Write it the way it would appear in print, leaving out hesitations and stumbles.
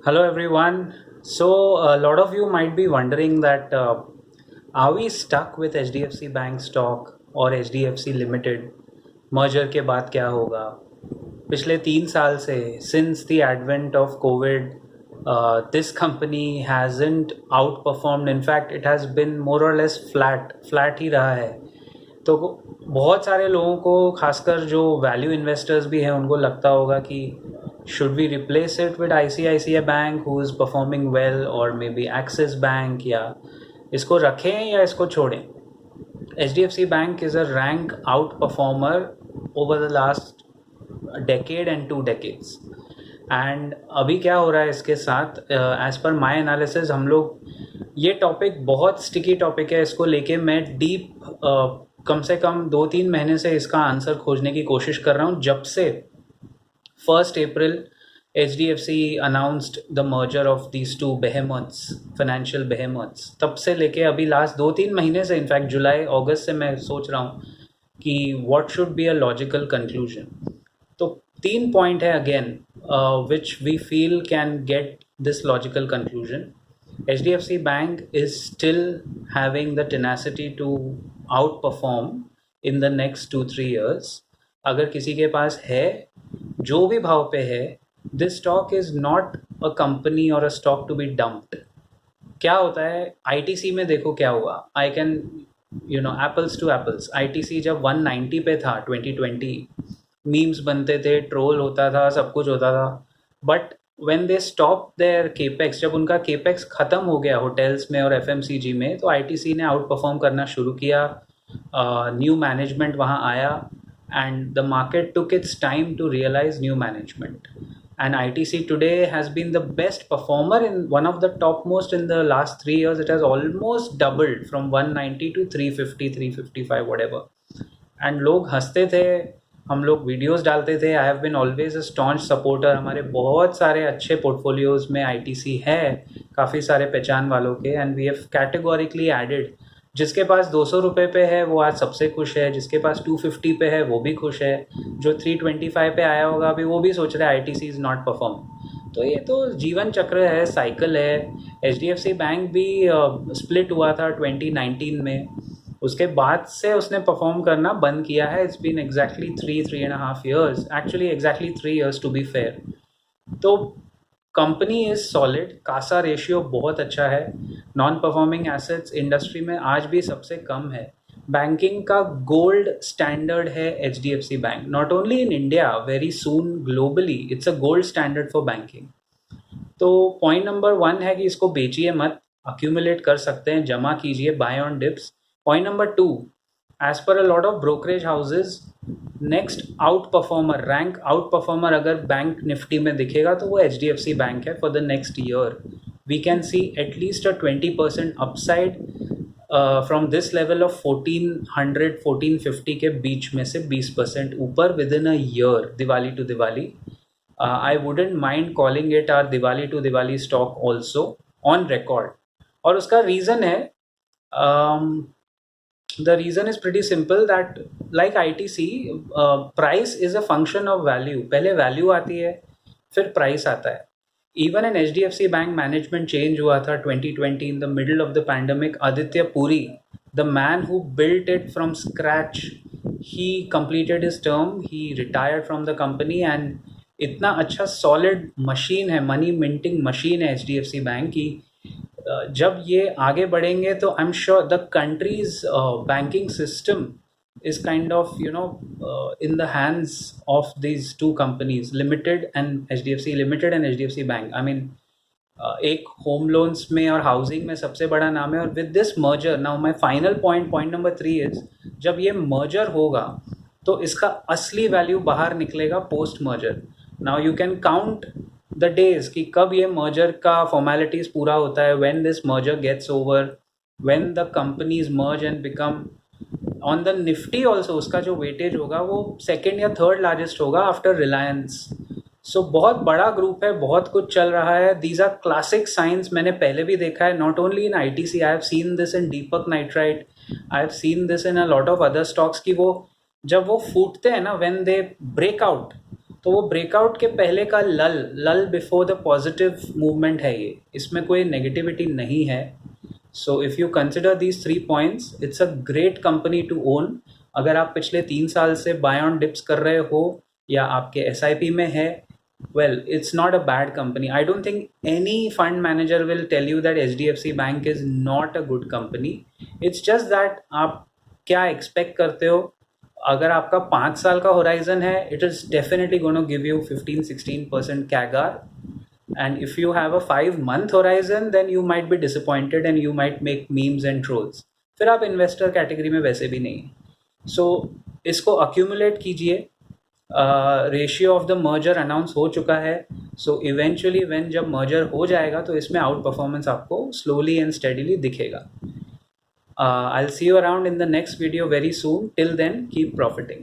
Hello everyone. So a lot of you might be wondering that are we stuck with HDFC Bank stock or HDFC Limited? Merger के बाद क्या होगा? पिछले 3 साल से since the advent of COVID, this company hasn't outperformed. In fact, it has been more or less flat ही रहा है. तो बहुत सारे लोगों को खासकर जो वैल्यू इन्वेस्टर्स भी हैं उनको लगता होगा कि should we replace it with ICICI bank who is performing well और मे बी एक्सिस बैंक या इसको रखें या इसको छोड़ें. HDFC Bank is a rank out performer over the last decade and 2 decades. And अभी क्या हो रहा है इसके साथ, एज पर माई एनालिसिस हम लोग ये टॉपिक बहुत स्टिकी टॉपिक है. इसको लेके मैं डीप कम से कम 2-3 महीने से इसका आंसर खोजने की कोशिश कर रहा हूँ. जब से 1 अप्रैल HDFC announced the merger of these two behemoths, financial behemoths, तब से लेके अभी लास्ट 2-3 महीने से, इनफैक्ट जुलाई अगस्त से मैं सोच रहा हूँ कि what should be a logical conclusion. तो 3 पॉइंट है again which we feel can get this logical conclusion. HDFC Bank is still having the tenacity to outperform in the next 2-3 years. अगर किसी के पास है, जो भी भाव पे है, this stock is not a company और a stock to be dumped. क्या होता है आईटीसी में, देखो क्या हुआ. I can apples to apples. ITC जब 190 पे था 2020, मीम्स बनते थे, ट्रोल होता था, सब कुछ होता था. But when they stop their capex, जब उनका केपेक्स ख़त्म हो गया होटल्स में और एफएमसीजी में, तो आईटीसी ने आउट परफॉर्म करना शुरू किया. न्यू मैनेजमेंट वहाँ आया and the market took its time to realize new management. And ITC today has been the best performer, in one of the topmost in the last 3 years. It has almost doubled from 190 to 350, 355, whatever. And लोग हंसते थे, हम लोग videos डालते थे. I have been always a staunch supporter. हमारे बहुत सारे अच्छे पोर्टफोलियोज में आईटीसी है, काफ़ी सारे पहचान वालों के. And we have categorically added. जिसके पास 200 रुपये पे है वो आज सबसे खुश है, जिसके पास 250 पे है वो भी खुश है, जो 325 पे आया होगा अभी वो भी सोच रहा है ITC इज़ नॉट परफॉर्म. तो ये तो जीवन चक्र है, साइकिल है. HDFC बैंक भी स्प्लिट हुआ था 2019 में. उसके बाद से उसने परफॉर्म करना बंद किया है. It's been exactly 3.5 years, actually exactly 3 years to be fair. तो company is solid, CASA ratio बहुत अच्छा है. नॉन परफॉर्मिंग एसेट्स इंडस्ट्री में आज भी सबसे कम है. बैंकिंग का गोल्ड स्टैंडर्ड है HDFC bank. Not only in India, very soon globally it's a gold standard for banking. तो पॉइंट नंबर 1 है कि इसको बेचिए मत, अक्यूमुलेट कर सकते हैं, जमा कीजिए, buy on dips. Point number 2, as per a lot of brokerage houses, next outperformer, rank outperformer अगर बैंक निफ्टी में दिखेगा तो वो HDFC बैंक है for the next year. We can see at least a 20% upside from this level of 1400-1450 के बीच में से 20% ऊपर within a year, Diwali to Diwali. I wouldn't mind calling it are Diwali to Diwali stock also on record. और उसका reason है, the reason is pretty simple that like ITC, price is a function of value. पहले value आती है, फिर price आता है. Even in HDFC Bank management change हुआ था 2020 in the middle of the pandemic. Aditya Puri, the man who built it from scratch, he completed his term, he retired from the company. and इतना अच्छा solid machine है, money minting machine है HDFC Bank की. जब ये आगे बढ़ेंगे तो I am sure the countries banking system is kind of in the hands of these two companies, limited and HDFC limited and HDFC bank. I mean, एक home loans में और हाउसिंग में सबसे बड़ा नाम है. और with this merger, now my final point number 3 is, जब ये मर्जर होगा तो इसका असली वैल्यू बाहर निकलेगा post merger. Now you can count the days कि कब ये मर्जर का फॉर्मेलिटीज़ पूरा होता है. When this merger gets over, when the companies merge and become on the Nifty also, उसका जो वेटेज होगा वो सेकेंड या थर्ड लार्जेस्ट होगा आफ्टर रिलायंस. सो बहुत बड़ा ग्रुप है, बहुत कुछ चल रहा है. दीज आर क्लासिक साइंस, मैंने पहले भी देखा है, not only in ITC. I have seen this in Deepak nitrite, I have seen this in a lot of other stocks की वो जब वो फूटते हैं ना, व्हेन दे ब्रेक आउट, तो वो ब्रेकआउट के पहले का लल बिफोर द पॉजिटिव मूवमेंट है ये, इसमें कोई नेगेटिविटी नहीं है. So if you consider these 3 points, it's a great company to own. अगर आप पिछले 3 साल से बाय ऑन डिप्स कर रहे हो या आपके SIP में है, well, it's not a bad company. I don't think any fund manager will tell you that HDFC Bank is not a good company. It's just that आप क्या एक्सपेक्ट करते हो. अगर आपका 5 साल का होराइजन है, it is definitely gonna give you 15-16% CAGR. And if you have a 5 month horizon, then you might be disappointed and you might make memes and trolls. फिर आप इन्वेस्टर कैटेगरी में वैसे भी नहीं. सो इसको अक्यूमुलेट कीजिए. Ratio of the merger announce हो चुका है. सो इवेंचुअली व्हेन जब मर्जर हो जाएगा तो इसमें आउट परफॉर्मेंस आपको स्लोली एंड स्टेडीली दिखेगा. I'll see you around in the next video very soon. Till then, keep profiting.